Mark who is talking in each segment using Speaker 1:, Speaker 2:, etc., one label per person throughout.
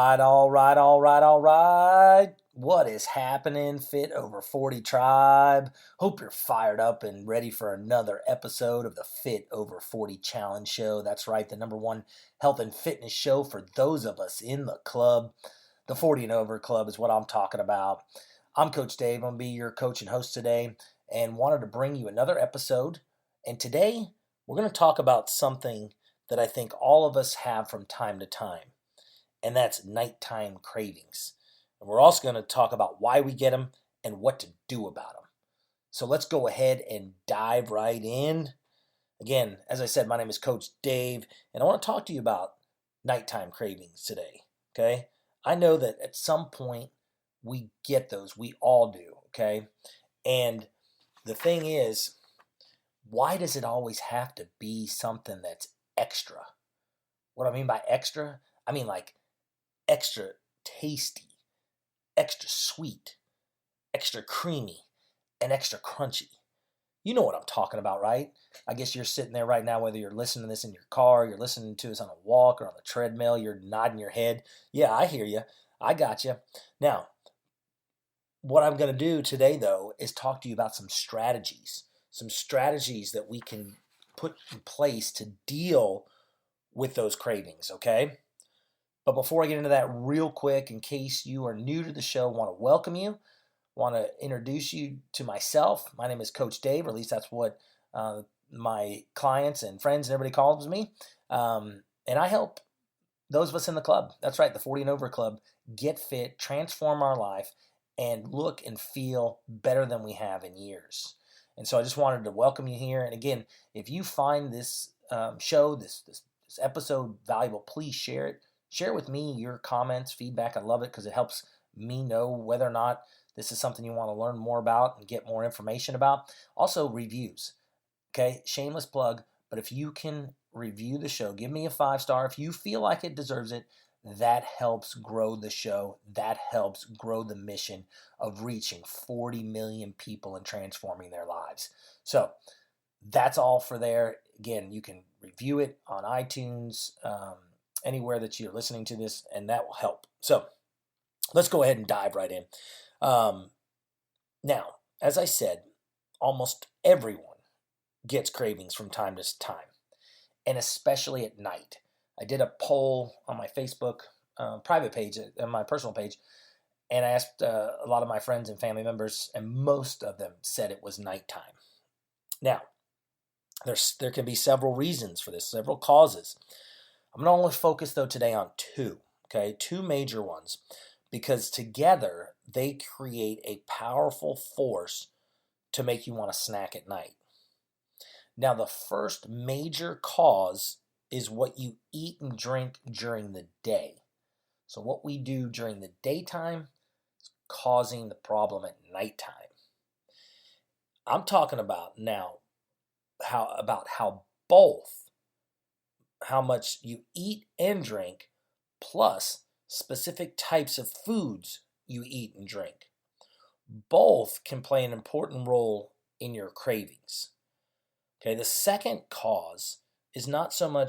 Speaker 1: All right. What is happening, Fit Over 40 Tribe? Hope you're fired up and ready for another episode of the Fit Over 40 Challenge Show. That's right, the number one health and fitness show for those of us in the club. The 40 and Over Club is what I'm talking about. I'm Coach Dave. I'm going to be your coach and host today and wanted to bring you another episode. And today, we're going to talk about something that I think all of us have from time to time. And that's nighttime cravings. And we're also going to talk about why we get them and what to do about them. So let's go ahead and dive right in. Again, as I said, my name is Coach Dave, and I want to talk to you about nighttime cravings today. Okay? I know that at some point we get those. We all do. Okay? And the thing is, why does it always have to be something that's extra? What I mean by extra, I mean like extra tasty, extra sweet, extra creamy, and extra crunchy. You know what I'm talking about, right? I guess you're sitting there right now, whether you're listening to this in your car, you're listening to us on a walk or on the treadmill, you're nodding your head. Yeah, I hear you. I got you. Now, what I'm going to do today, though, is talk to you about some strategies that we can put in place to deal with those cravings, okay? But before I get into that real quick, in case you are new to the show, I want to welcome you, want to introduce you to myself. My name is Coach Dave, or at least that's what my clients and friends and everybody calls me. And I help those of us in the club, that's right, the 40 and Over Club, get fit, transform our life, and look and feel better than we have in years. And so I just wanted to welcome you here. And again, if you find this show, this episode valuable, please share it. Share with me your comments, feedback. I love it because it helps me know whether or not this is something you want to learn more about and get more information about. Also, reviews. Okay, shameless plug, but if you can review the show, give me a 5-star. If you feel like it deserves it, that helps grow the show. That helps grow the mission of reaching 40 million people and transforming their lives. So that's all for there. Again, you can review it on iTunes, anywhere that you're listening to this, and that will help. So let's go ahead and dive right in. Now, as I said, almost everyone gets cravings from time to time, and especially at night. I did a poll on my Facebook private page, on my personal page, and I asked a lot of my friends and family members, and most of them said it was nighttime. Now, there can be several reasons for this, several causes. I'm going to only focus, though, today on two, okay? Two major ones, because together they create a powerful force to make you want to snack at night. Now, the first major cause is what you eat and drink during the day. So what we do during the daytime is causing the problem at nighttime. I'm talking about now how much you eat and drink, plus specific types of foods you eat and drink. Both can play an important role in your cravings. Okay, the second cause is not something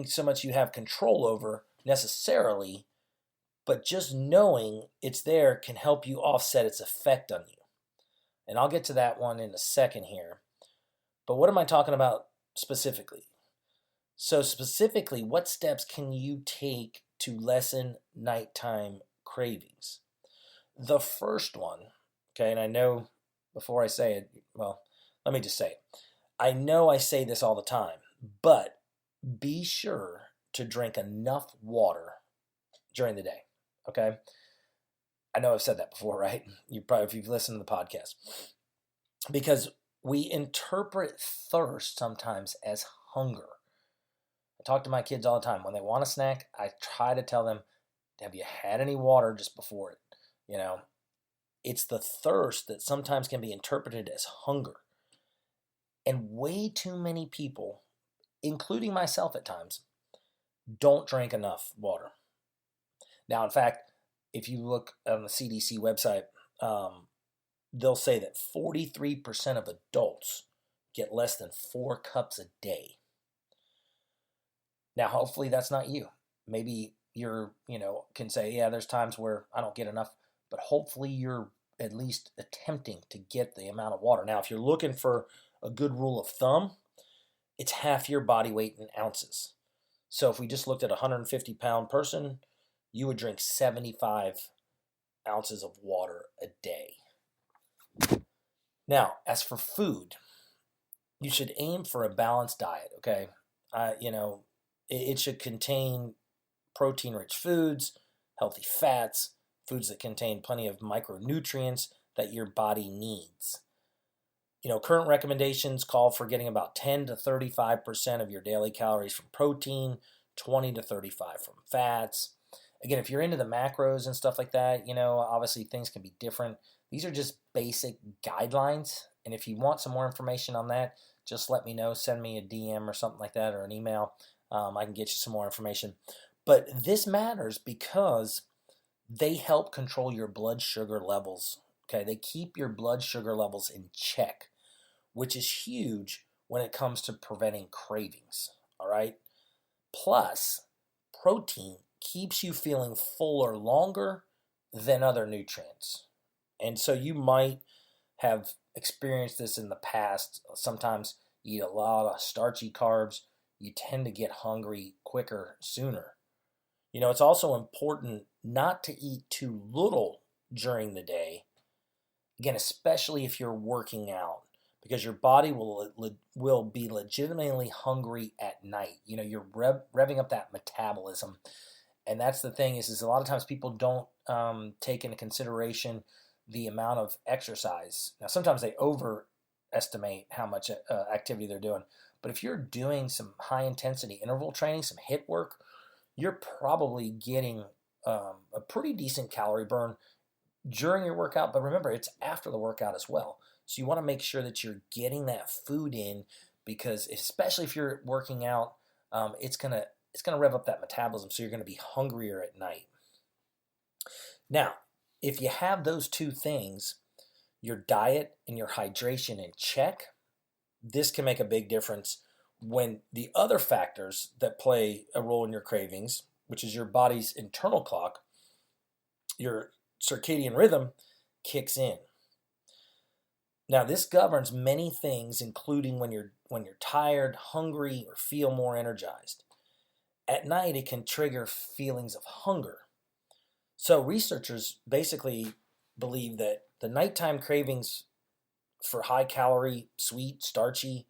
Speaker 1: so much you have control over necessarily, but just knowing it's there can help you offset its effect on you. And I'll get to that one in a second here. But what am I talking about specifically? So specifically, what steps can you take to lessen nighttime cravings? The first one, okay, and I know before I say it, well, let me just say it. I know I say this all the time, but be sure to drink enough water during the day, okay? I know I've said that before, right? If you've listened to the podcast. Because we interpret thirst sometimes as hunger. I talk to my kids all the time. When they want a snack, I try to tell them, have you had any water just before it? It's the thirst that sometimes can be interpreted as hunger. And way too many people, including myself at times, don't drink enough water. Now, in fact, if you look on the CDC website, they'll say that 43% of adults get less than 4 cups a day. Now, hopefully that's not you, Maybe you're, can say, yeah, there's times where I don't get enough, but hopefully you're at least attempting to get the amount of water. Now, if you're looking for a good rule of thumb, it's half your body weight in ounces. So if we just looked at a 150-pound person, you would drink 75 ounces of water a day. Now, as for food, you should aim for a balanced diet, okay? It should contain protein-rich foods, healthy fats, foods that contain plenty of micronutrients that your body needs. Current recommendations call for getting about 10 to 35% of your daily calories from protein, 20 to 35 from fats. Again, if you're into the macros and stuff like that, obviously things can be different. These are just basic guidelines. And if you want some more information on that, just let me know. Send me a DM or something like that, or an email. I can get you some more information. But this matters because they help control your blood sugar levels. Okay, they keep your blood sugar levels in check, which is huge when it comes to preventing cravings. All right. Plus, protein keeps you feeling fuller longer than other nutrients. And so you might have experienced this in the past. Sometimes you eat a lot of starchy carbs, you tend to get hungry quicker, sooner. It's also important not to eat too little during the day. Again, especially if you're working out, because your body will be legitimately hungry at night. You're revving up that metabolism. And that's the thing is a lot of times people don't take into consideration the amount of exercise. Now, sometimes they overestimate how much activity they're doing. But if you're doing some high intensity interval training, some HIIT work, you're probably getting a pretty decent calorie burn during your workout. But remember, it's after the workout as well. So you want to make sure that you're getting that food in, because especially if you're working out, it's gonna rev up that metabolism, so you're gonna be hungrier at night. Now, if you have those two things, your diet and your hydration in check, this can make a big difference when the other factors that play a role in your cravings, which is your body's internal clock, your circadian rhythm, kicks in. Now, this governs many things, including when you're tired, hungry, or feel more energized. At night, it can trigger feelings of hunger. So researchers basically believe that the nighttime cravings for high-calorie, sweet, starchy,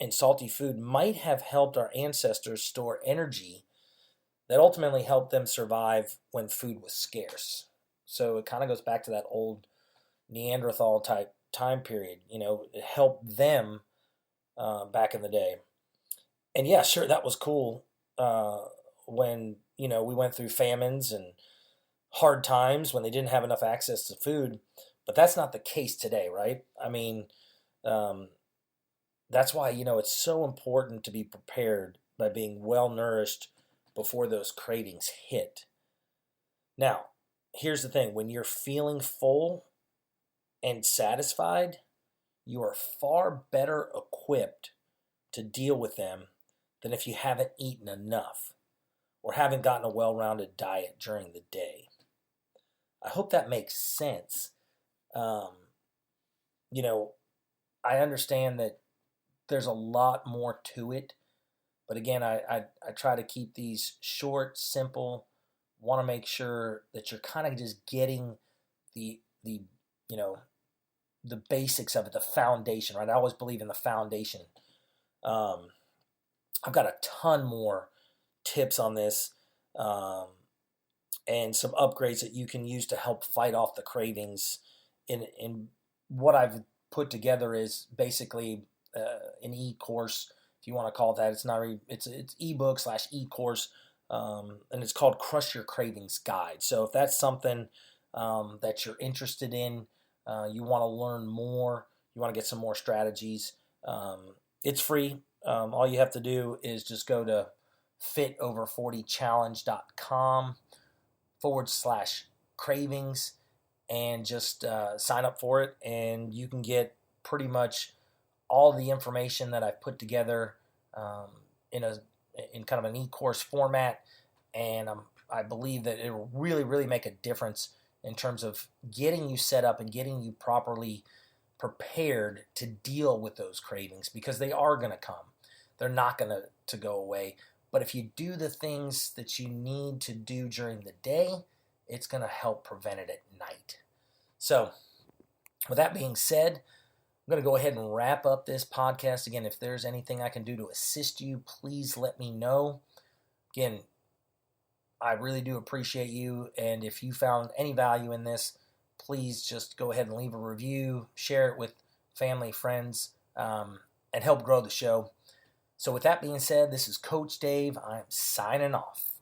Speaker 1: and salty food might have helped our ancestors store energy that ultimately helped them survive when food was scarce. So it kind of goes back to that old Neanderthal type time period. It helped them back in the day. And yeah, sure, that was cool when, we went through famines and hard times when they didn't have enough access to food. But that's not the case today, right? I mean, that's why, it's so important to be prepared by being well nourished before those cravings hit. Now, here's the thing. When you're feeling full and satisfied, you are far better equipped to deal with them than if you haven't eaten enough or haven't gotten a well-rounded diet during the day. I hope that makes sense. I understand that there's a lot more to it, but again, I try to keep these short, simple. Want to make sure that you're kind of just getting the the basics of it, the foundation, right? I always believe in the foundation. I've got a ton more tips on this, and some upgrades that you can use to help fight off the cravings. In what I've put together is basically an e-course, if you want to call it that. It's not it's ebook / e-course, and it's called Crush Your Cravings Guide. So if that's something that you're interested in, you want to learn more, you want to get some more strategies, it's free. All you have to do is just go to fitover40challenge.com /cravings and just sign up for it, and you can get pretty much all the information that I've put together in kind of an e-course format, and I believe that it will really, really make a difference in terms of getting you set up and getting you properly prepared to deal with those cravings, because they are going to come. They're not going to go away. But if you do the things that you need to do during the day, it's going to help prevent it at night. So, with that being said, I'm going to go ahead and wrap up this podcast. Again, if there's anything I can do to assist you, please let me know. Again, I really do appreciate you. And if you found any value in this, please just go ahead and leave a review, share it with family, friends, and help grow the show. So with that being said, this is Coach Dave. I'm signing off.